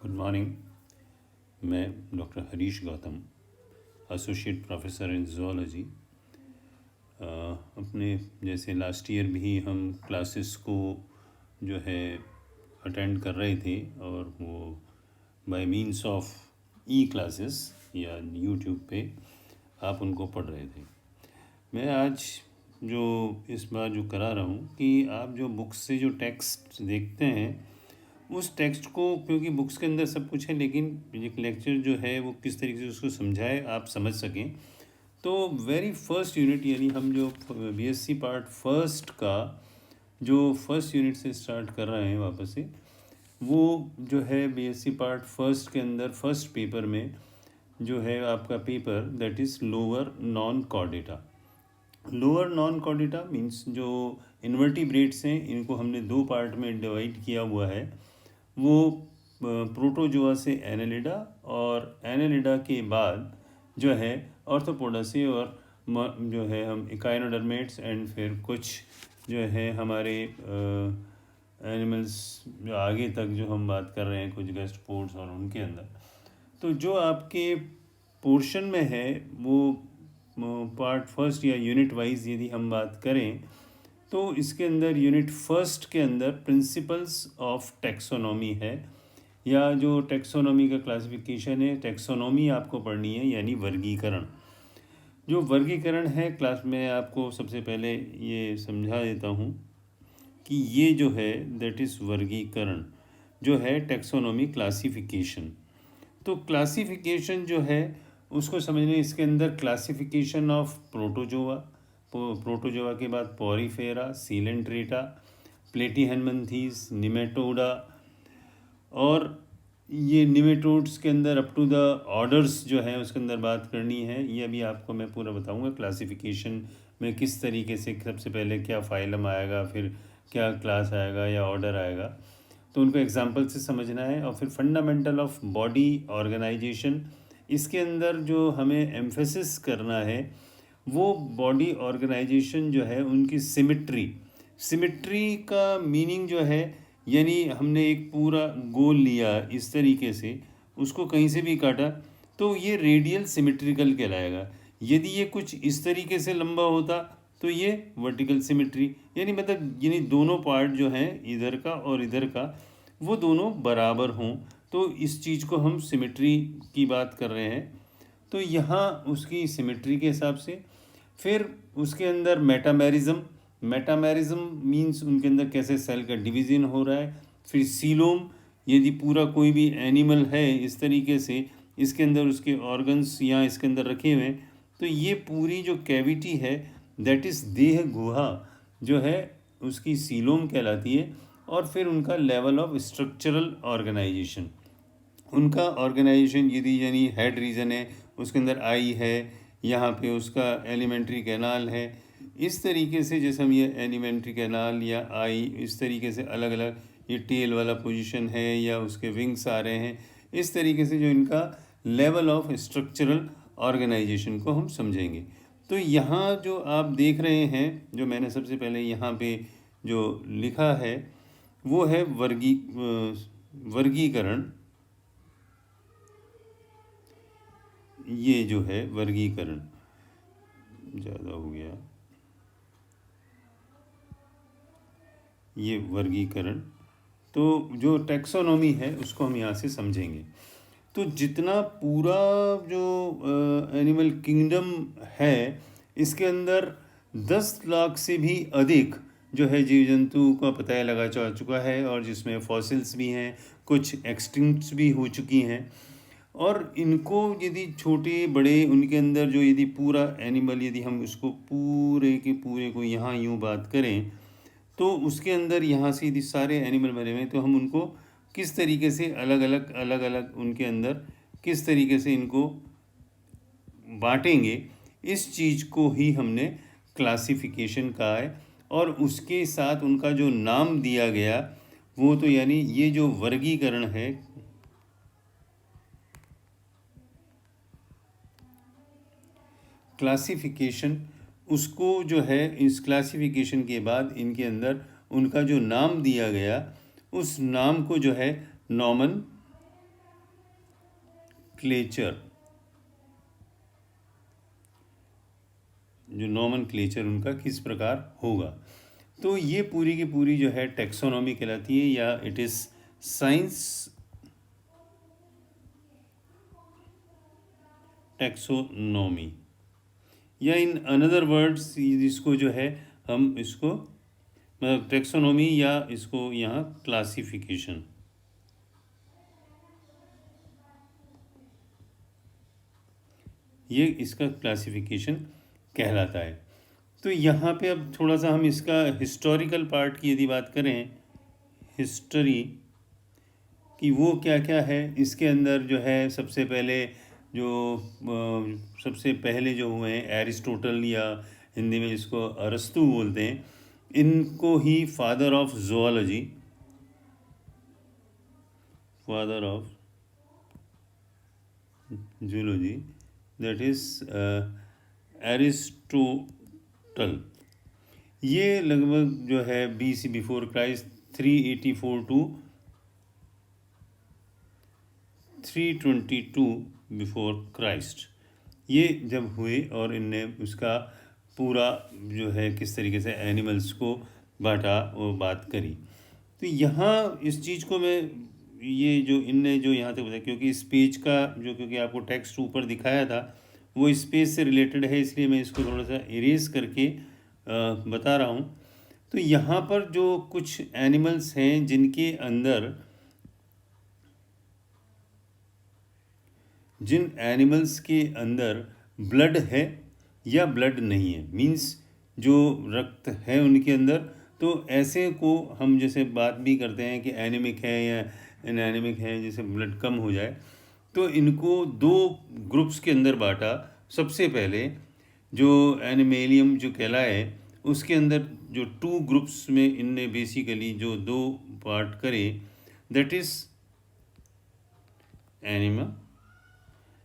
Good morning. मैं doctor Harish Gautam, associate professor in zoology. अपने जैसे लास्ट ईयर भी हम क्लासेस को जो है अटेंड कर रहे थे, और वो by means of E classes या यूट्यूब पे आप उनको पढ़ रहे थे। मैं आज जो इस बार जो करा रहा हूँ कि आप जो बुक्स से जो टेक्स्ट देखते हैं उस टेक्स्ट को, क्योंकि बुक्स के अंदर सब कुछ है, लेकिन एक लेक्चर जो है वो किस तरीके से उसको समझाए आप समझ सकें। तो वेरी फर्स्ट यूनिट यानी हम जो बीएससी पार्ट फर्स्ट का जो फर्स्ट यूनिट से स्टार्ट कर रहे हैं वापस से, वो जो है बीएससी पार्ट फर्स्ट के अंदर फर्स्ट पेपर में जो है आपका paper that is lower non Chordata. Lower non Chordata means जो इन्वर्टिब्रेट्स हैं, इनको हमने दो पार्ट में डिवाइड किया हुआ है। वो प्रोटोजोआ से एनेलिडा, और एनेलिडा के बाद जो है ऑर्थोपोडा से, और जो है हम इकाइनोडर्मेट्स एंड फिर कुछ जो है हमारे एनिमल्स जो आगे तक जो हम बात कर रहे हैं, कुछ गैस्ट्रोपोड्स और उनके अंदर। तो जो आपके पोर्शन में है वो पार्ट फर्स्ट या यूनिट वाइज यदि हम बात करें तो इसके अंदर यूनिट फर्स्ट के अंदर प्रिंसिपल्स ऑफ टेक्सोनॉमी है, या जो टेक्सोनॉमी का क्लासिफिकेशन है, टेक्सोनॉमी आपको पढ़नी है यानी वर्गीकरण। जो वर्गीकरण है क्लास में आपको सबसे पहले ये समझा देता हूँ कि ये जो है दैट इज़ वर्गीकरण, जो है टेक्सोनॉमी क्लासिफिकेशन। तो क्लासिफिकेशन जो है उसको समझने, इसके अंदर क्लासिफिकेशन ऑफ प्रोटोजोआ, प्रोटोजोआ के बाद पॉरीफेरा, सीलेंट्रेटा, प्लेटीहेलमिन्थीज, निमेटोडा, और ये निमेटोड्स के अंदर अप टू द ऑर्डर्स जो है उसके अंदर बात करनी है। ये अभी आपको मैं पूरा बताऊंगा क्लासिफिकेशन में किस तरीके से, सबसे पहले क्या फाइलम आएगा, फिर क्या क्लास आएगा या ऑर्डर आएगा, तो उनको एग्जाम्पल से समझना है। और फिर फंडामेंटल ऑफ बॉडी ऑर्गेनाइजेशन, इसके अंदर जो हमें एम्फेसिस करना है वो बॉडी ऑर्गेनाइजेशन जो है उनकी सिमिट्री। सिमिट्री का मीनिंग जो है, यानी हमने एक पूरा गोल लिया इस तरीके से, उसको कहीं से भी काटा तो ये रेडियल सिमिट्रिकल कहलाएगा। यदि ये कुछ इस तरीके से लंबा होता तो ये वर्टिकल सिमिट्री, यानी मतलब यानी दोनों पार्ट जो हैं इधर का और इधर का वो दोनों बराबर हों, तो इस चीज़ को हम सिमिट्री की बात कर रहे हैं। तो यहाँ उसकी सिमिट्री के हिसाब से फिर उसके अंदर मेटामेरिज्म, मेटामेरिज्म मीन्स उनके अंदर कैसे सेल का डिवीज़न हो रहा है। फिर सीलोम, यदि पूरा कोई भी एनिमल है इस तरीके से इसके अंदर उसके ऑर्गन्स यहाँ इसके अंदर रखे हुए हैं, तो ये पूरी जो कैविटी है दैट इज़ देह गुहा जो है उसकी सीलोम कहलाती है। और फिर उनका लेवल ऑफ स्ट्रक्चरल ऑर्गेनाइजेशन, उनका ऑर्गेनाइजेशन यदि यानी हेड रीजन है उसके अंदर आई है, यहाँ पे उसका एलिमेंट्री कैनाल है, इस तरीके से जैसे हम ये एलिमेंट्री कैनाल या आई इस तरीके से अलग अलग, ये टेल वाला पोजीशन है या उसके विंग्स आ रहे हैं, इस तरीके से जो इनका लेवल ऑफ स्ट्रक्चरल ऑर्गेनाइजेशन को हम समझेंगे। तो यहाँ जो आप देख रहे हैं, जो मैंने सबसे पहले यहाँ पे जो लिखा है वो है वर्गीकरण। ये जो है वर्गीकरण ज़्यादा हो गया, ये वर्गीकरण। तो जो टैक्सोनॉमी है उसको हम यहाँ से समझेंगे। तो जितना पूरा जो एनिमल किंगडम है इसके अंदर 10 लाख से भी अधिक जो है जीव जंतु का पता लगा जा चुका है, और जिसमें फॉसिल्स भी हैं, कुछ एक्सटिंक्ट्स भी हो चुकी हैं। और इनको यदि छोटे बड़े उनके अंदर जो यदि पूरा एनिमल यदि हम उसको पूरे के पूरे को यहाँ यूँ बात करें तो उसके अंदर यहाँ से यदि सारे एनिमल भरे हुए हैं तो हम उनको किस तरीके से अलग अलग उनके अंदर किस तरीके से इनको बांटेंगे, इस चीज़ को ही हमने क्लासिफिकेशन कहा है। और उसके साथ उनका जो नाम दिया गया वो तो यानी ये जो वर्गीकरण है, क्लासिफिकेशन, उसको जो है इस क्लासिफिकेशन के बाद इनके अंदर उनका जो नाम दिया गया उस नाम को जो है नॉमन क्लेचर, जो नॉमेनक्लेचर उनका किस प्रकार होगा। तो ये पूरी की पूरी जो है टैक्सोनॉमी कहलाती है, या इट इज़ साइंस टैक्सोनॉमी, या इन अनदर वर्ड्स इसको जो है हम इसको मतलब टैक्सोनॉमी, या इसको यहाँ क्लासिफिकेशन, ये इसका क्लासिफिकेशन कहलाता है। तो यहाँ पे अब थोड़ा सा हम इसका हिस्टोरिकल पार्ट की यदि बात करें, हिस्ट्री कि वो क्या क्या है इसके अंदर जो है, सबसे पहले सबसे पहले जो हुए हैं एरिस्टोटल, या हिंदी में जिसको अरस्तु बोलते हैं, इनको ही father of zoology, father of zoology, that is Aristotle. ये लगभग जो है BC before Christ 384 to 322 before Christ, ये जब हुए और इनने उसका पूरा जो है किस तरीके से एनिमल्स को बांटा वो बात करी। तो यहाँ इस चीज़ को मैं ये जो इनने जो यहाँ तक बताया, क्योंकि इस पेज का जो, क्योंकि आपको टेक्स्ट ऊपर दिखाया था वो इस पेज से रिलेटेड है, इसलिए मैं इसको थोड़ा सा इरेज करके बता रहा हूँ। तो यहाँ पर जो कुछ एनिमल्स हैं जिनके अंदर, जिन एनिमल्स के अंदर ब्लड है या ब्लड नहीं है, मीन्स जो रक्त है उनके अंदर, तो ऐसे को हम जैसे बात भी करते हैं कि एनीमिक है या इनएनीमिक है, जैसे ब्लड कम हो जाए, तो इनको दो ग्रुप्स के अंदर बांटा। सबसे पहले जो एनिमेलियम जो कहलाए, उसके अंदर जो 2 ग्रुप्स में इनने बेसिकली जो 2 पार्ट करे, दैट इज एनिमा,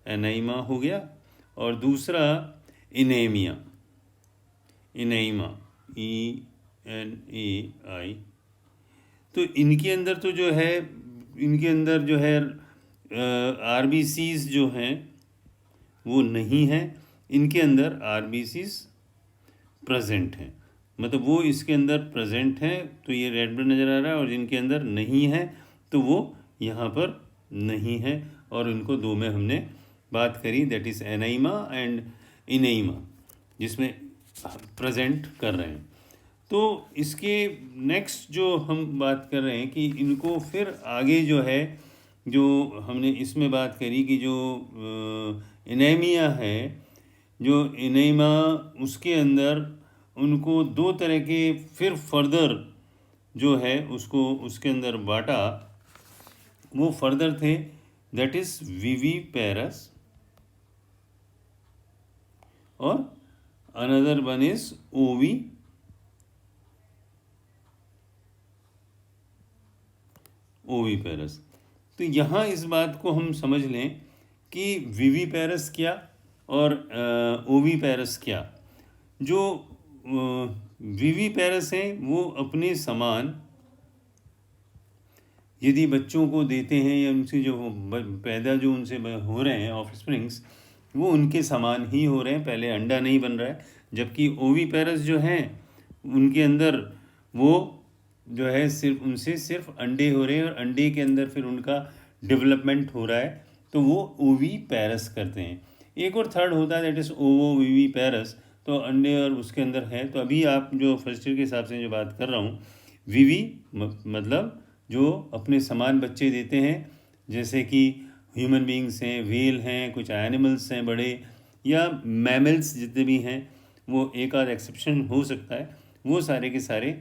एनाइमा हो गया, और दूसरा इनेमिया, इनेमा ENAI। तो इनके अंदर तो जो है, इनके अंदर जो है RBCs जो हैं वो नहीं है, इनके अंदर RBCs प्रेजेंट हैं, मतलब वो इसके अंदर प्रेजेंट हैं, तो ये रेड ब्लड नज़र आ रहा है, और जिनके अंदर नहीं है तो वो यहाँ पर नहीं है, और इनको दो में हमने बात करी, दैट इज़ एनाइमा एंड इनेइमा, जिसमें प्रेजेंट कर रहे हैं। तो इसके नेक्स्ट जो हम बात कर रहे हैं कि इनको फिर आगे जो है, जो हमने इसमें बात करी कि जो इनेमिया है, जो इनेमा, उसके अंदर उनको 2 तरह के फिर फर्दर जो है उसको उसके अंदर बांटा। वो फर्दर थे, दैट इज विविपेरस, और अनदर वन इज ओवीपेरस। तो यहाँ इस बात को हम समझ लें कि विविपेरस क्या और ओवीपेरस क्या। जो विविपेरस हैं वो अपने समान यदि बच्चों को देते हैं, या उनसे जो पैदा जो उनसे हो रहे हैं ऑफस्प्रिंग्स, वो उनके समान ही हो रहे हैं, पहले अंडा नहीं बन रहा है। जबकि ओवीपेरस जो हैं उनके अंदर वो जो है सिर्फ उनसे सिर्फ अंडे हो रहे हैं, और अंडे के अंदर फिर उनका डेवलपमेंट हो रहा है, तो वो ओवीपेरस करते हैं। एक और थर्ड होता है, दैट इज़ ओविविपेरस, तो अंडे और उसके अंदर है। तो अभी आप जो फर्स्ट ईयर के हिसाब से जो बात कर रहा हूँ, विवी मतलब जो अपने समान बच्चे देते हैं, जैसे कि ह्यूमन बींग्स हैं, व्हेल हैं, कुछ एनिमल्स हैं बड़े, या मैमल्स जितने भी हैं, वो एक आध एक्सेप्शन हो सकता है, वो सारे के सारे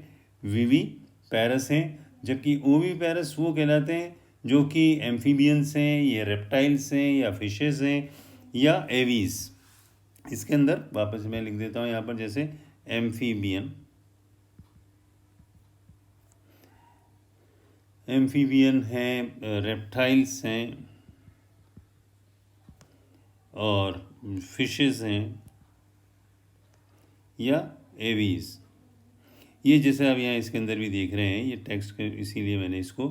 विवी पैरस हैं। जबकि ओवी पैरस वो कहलाते हैं जो कि एम्फीबियंस हैं, या रेप्टाइल्स हैं, या फिशेस हैं, या एवीज। इसके अंदर वापस मैं लिख देता हूँ यहाँ पर, जैसे एम्फीबियन, एम्फीबियन हैं, रेप्टाइल्स हैं, और फिशेस हैं, या एवीज। ये जैसे आप यहाँ इसके अंदर भी देख रहे हैं, ये टेक्स्ट इसीलिए मैंने इसको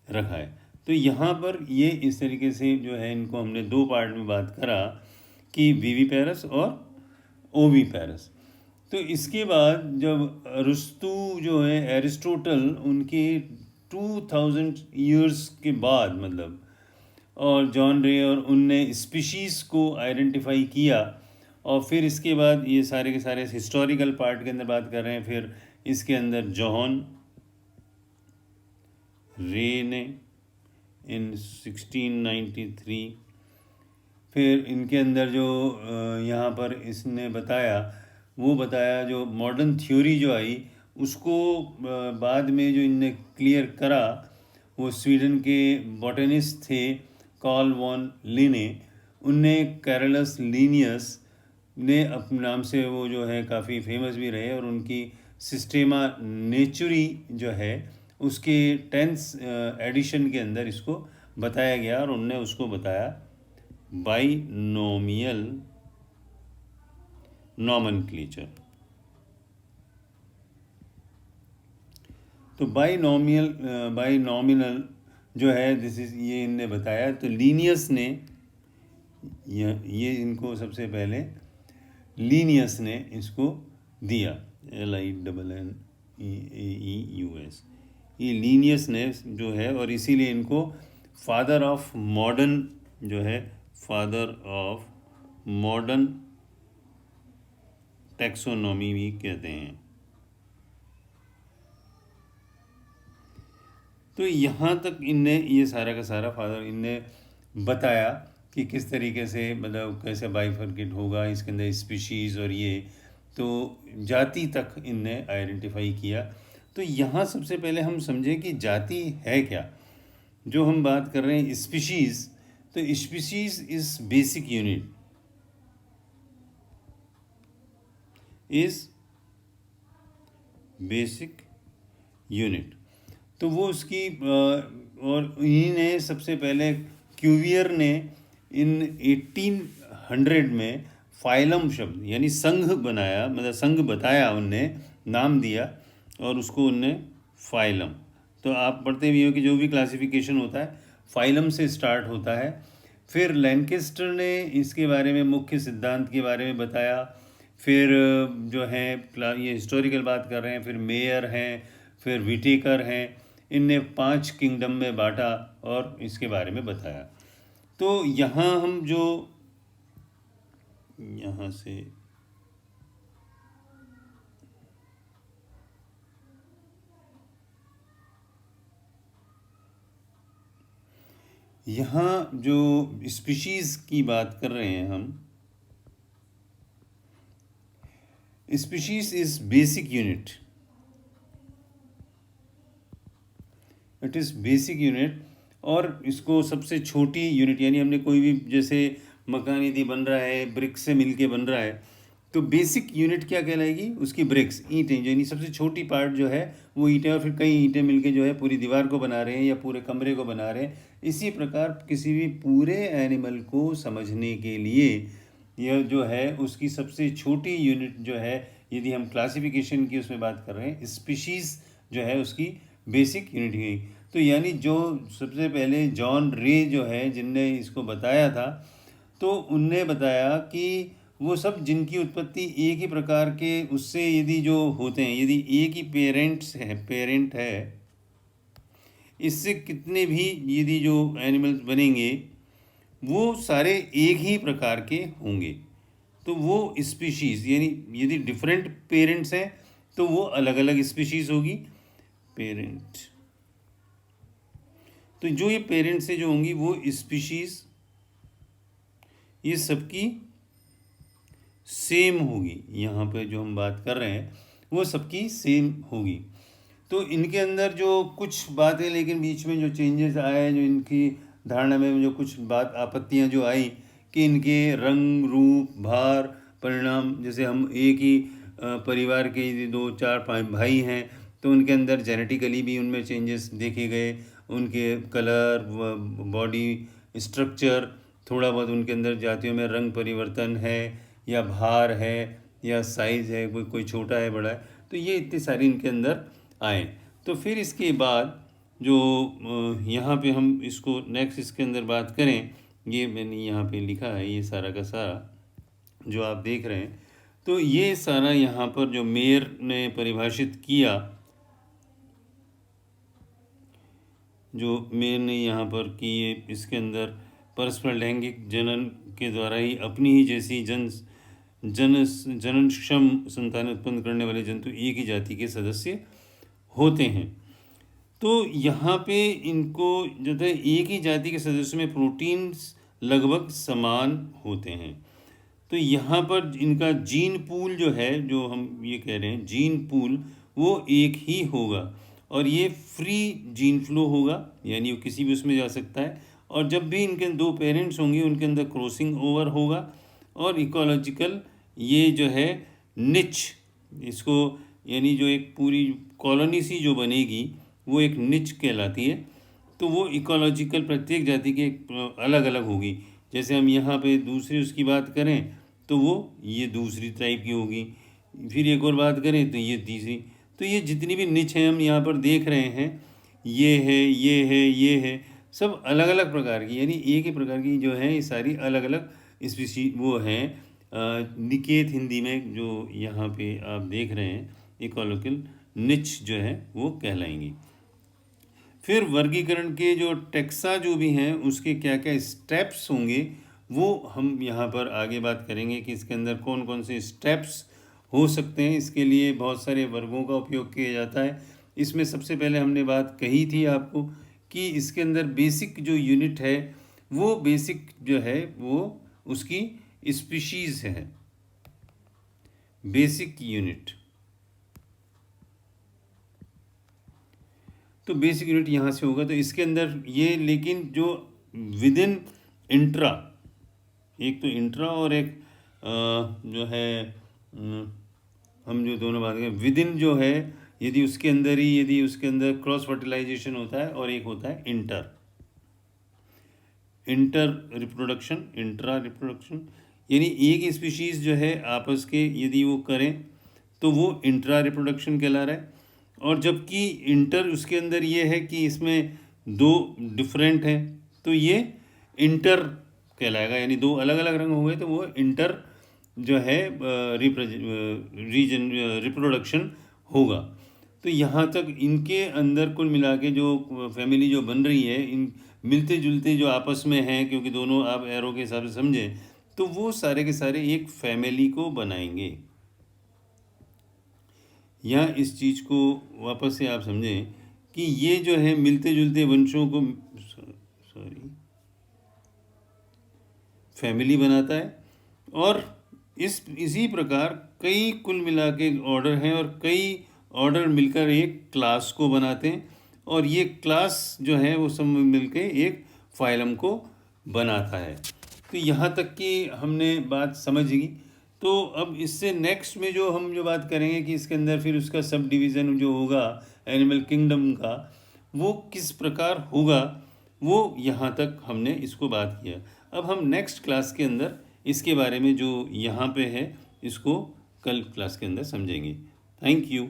रखा है। तो यहाँ पर ये इस तरीके से जो है इनको हमने दो पार्ट में बात करा कि विविपेरस और ओविपेरस। तो इसके बाद जब अरस्तु जो है एरिस्टोटल उनके 2000 ईयर्स के बाद मतलब, और जॉन रे और उनने स्पीशीज़ को आइडेंटिफाई किया, और फिर इसके बाद ये सारे के सारे हिस्टोरिकल पार्ट के अंदर बात कर रहे हैं। फिर इसके अंदर जॉन रे ने इन 1693, फिर इनके अंदर जो यहाँ पर इसने बताया वो बताया, जो मॉडर्न थ्योरी जो आई उसको बाद में जो इनने क्लियर करा वो स्वीडन के बॉटनिस्ट थे कार्ल वॉन लिने। उनने कैरोलस लिनियस ने अपने नाम से वो जो है काफ़ी फेमस भी रहे, और उनकी सिस्टेमा नेचुरी जो है उसके 10th एडिशन के अंदर इसको बताया गया, और उनने उसको बताया बाइनोमियल नॉमेनक्लेचर। तो बाइनोमिनल जो है दिस इज ये इनने बताया। तो लीनियस ने ये इनको सबसे पहले लीनियस ने इसको दिया, LINNEUS, ये लीनियस ने जो है, और इसीलिए इनको फादर ऑफ मॉडर्न जो है फादर ऑफ मॉडर्न टैक्सोनॉमी भी कहते हैं। तो यहाँ तक इनने ये सारा का सारा फादर इनने बताया कि किस तरीके से मतलब कैसे बाइफर्केट होगा इसके अंदर स्पीशीज़, और ये तो जाति तक इनने आइडेंटिफाई किया। तो यहाँ सबसे पहले हम समझें कि जाति है क्या। जो हम बात कर रहे हैं स्पीशीज़, तो species is basic unit, basic unit. तो वो उसकी और इन्हीं ने सबसे पहले क्यूवियर ने इन 1800 में फाइलम शब्द यानी संघ बनाया, मतलब संघ बताया, उनने नाम दिया और उसको उनने फाइलम। तो आप पढ़ते भी हो कि जो भी क्लासिफिकेशन होता है फाइलम से स्टार्ट होता है। फिर लैंकेस्टर ने इसके बारे में मुख्य सिद्धांत के बारे में बताया। फिर जो है ये हिस्टोरिकल बात कर रहे हैं, फिर मेयर हैं, फिर विटेकर हैं, इनने 5 किंगडम में बांटा और इसके बारे में बताया। तो यहाँ हम जो यहाँ से यहाँ जो स्पीशीज़ की बात कर रहे हैं हम, species is basic unit, it is basic unit. और इसको सबसे छोटी यूनिट, यानी हमने कोई भी जैसे मकान यदि बन रहा है ब्रिक्स से मिलके बन रहा है, तो बेसिक यूनिट क्या कहलाएगी, उसकी ब्रिक्स, ईंटें, यानी सबसे छोटी पार्ट जो है वो ईंटें, और फिर कई ईंटें मिलके जो है पूरी दीवार को बना रहे हैं या पूरे कमरे को बना रहे हैं। इसी प्रकार किसी भी पूरे एनिमल को समझने के लिए यह जो है उसकी सबसे छोटी यूनिट जो है, यदि हम क्लासिफिकेशन की उसमें बात कर रहे हैं, स्पीशीज़ जो है उसकी बेसिक यूनिट ही। तो यानी जो सबसे पहले जॉन रे जो है जिनने इसको बताया था, तो उनने बताया कि वो सब जिनकी उत्पत्ति एक ही प्रकार के उससे यदि जो होते हैं, यदि एक ही पेरेंट है, इससे कितने भी यदि जो एनिमल्स बनेंगे वो सारे एक ही प्रकार के होंगे। तो वो स्पीशीज़, यानी यदि डिफरेंट पेरेंट्स हैं तो वो अलग अलग स्पीशीज़ होगी पेरेंट। तो जो ये पेरेंट से जो होंगी वो स्पीशीज़ ये सबकी सेम होगी। यहाँ पे जो हम बात कर रहे हैं वो सबकी सेम होगी। तो इनके अंदर जो कुछ बातें लेकिन बीच में जो चेंजेस आए, जो इनकी धारणा में जो कुछ बात आपत्तियाँ जो आई कि इनके रंग, रूप, भार, परिणाम, जैसे हम एक ही परिवार के यदि 2-4-5 भाई हैं तो उनके अंदर जेनेटिकली भी उनमें चेंजेस देखे गए, उनके कलर, बॉडी स्ट्रक्चर, थोड़ा बहुत उनके अंदर जातियों में रंग परिवर्तन है या भार है या साइज़ है, कोई छोटा है बड़ा है, तो ये इतनी सारी इनके अंदर आए। तो फिर इसके बाद जो यहाँ पे हम इसको नेक्स्ट इसके अंदर बात करें, ये मैंने यहाँ पे लिखा है, ये सारा का सारा जो आप देख रहे हैं, तो ये सारा यहाँ पर जो मेयर ने परिभाषित किया, जो मेयर ने यहाँ पर कि ये इसके अंदर परस्पर लैंगिक जनन के द्वारा ही अपनी ही जैसी जननक्षम संतान उत्पन्न करने वाले जंतु एक ही जाति के सदस्य होते हैं। तो यहाँ पे इनको जो है एक ही जाति के सदस्यों में प्रोटीन्स लगभग समान होते हैं। तो यहाँ पर इनका जीन पूल जो है, जो हम ये कह रहे हैं जीन पूल, वो एक ही होगा और ये फ्री जीन फ्लो होगा, यानी वो किसी भी उसमें जा सकता है। और जब भी इनके दो पेरेंट्स होंगे उनके अंदर क्रॉसिंग ओवर होगा और इकोलॉजिकल ये जो है निच, इसको यानी जो एक पूरी कॉलोनी सी जो बनेगी वो एक निच कहलाती है। तो वो इकोलॉजिकल प्रत्येक जाति के अलग अलग होगी। जैसे हम यहाँ पे दूसरी उसकी बात करें तो वो ये दूसरी टाइप की होगी, फिर एक और बात करें तो ये तीसरी। तो ये जितनी भी निच हैं हम यहाँ पर देख रहे हैं, ये है, ये है, ये है, सब अलग अलग प्रकार की, यानी एक ही प्रकार की जो है ये सारी अलग अलग स्पीसी वो हैं। निकेत हिंदी में जो यहाँ पे आप देख रहे हैं इकोलॉजिकल निच जो है वो कहलाएंगी। फिर वर्गीकरण के जो टेक्सा जो भी हैं उसके क्या क्या स्टेप्स होंगे वो हम यहाँ पर आगे बात करेंगे कि इसके अंदर कौन कौन से स्टेप्स हो सकते हैं। इसके लिए बहुत सारे वर्गों का उपयोग किया जाता है। इसमें सबसे पहले हमने बात कही थी आपको कि इसके अंदर बेसिक जो यूनिट है वो बेसिक जो है वो उसकी स्पीशीज़ है, बेसिक यूनिट। तो बेसिक यूनिट यहाँ से होगा। तो इसके अंदर ये, लेकिन जो विद इन इंट्रा, एक तो इंट्रा और एक जो है हम जो दोनों बात करें विद इन जो है, यदि उसके अंदर ही यदि उसके अंदर क्रॉस फर्टिलाइजेशन होता है, और एक होता है इंटर रिप्रोडक्शन, इंट्रा रिप्रोडक्शन, यानी एक स्पीशीज़ जो है आपस के यदि वो करें तो वो इंट्रा रिप्रोडक्शन कहला रहा है। और जबकि इंटर उसके अंदर ये है कि इसमें दो डिफरेंट हैं तो ये इंटर कहलाएगा, यानी दो अलग अलग रंग हो गए तो वो इंटर जो है रिप्रोडक्शन होगा। तो यहाँ तक इनके अंदर कुल मिला के जो फैमिली जो बन रही है, इन मिलते जुलते जो आपस में हैं, क्योंकि दोनों आप एरो के हिसाब से समझें तो वो सारे के सारे एक फैमिली को बनाएंगे। या इस चीज़ को वापस से आप समझें कि ये जो है मिलते जुलते वंशों को फैमिली बनाता है। और इसी प्रकार कई कुल मिला के ऑर्डर हैं और कई ऑर्डर मिलकर एक क्लास को बनाते हैं, और ये क्लास जो है वो सब मिलकर एक फाइलम को बनाता है। तो यहाँ तक कि हमने बात समझ गई। तो अब इससे नेक्स्ट में जो हम जो बात करेंगे कि इसके अंदर फिर उसका सब डिवीज़न जो होगा एनिमल किंगडम का वो किस प्रकार होगा, वो यहाँ तक हमने इसको बात किया। अब हम नेक्स्ट क्लास के अंदर इसके बारे में जो यहाँ पे है इसको कल क्लास के अंदर समझेंगे। Thank you.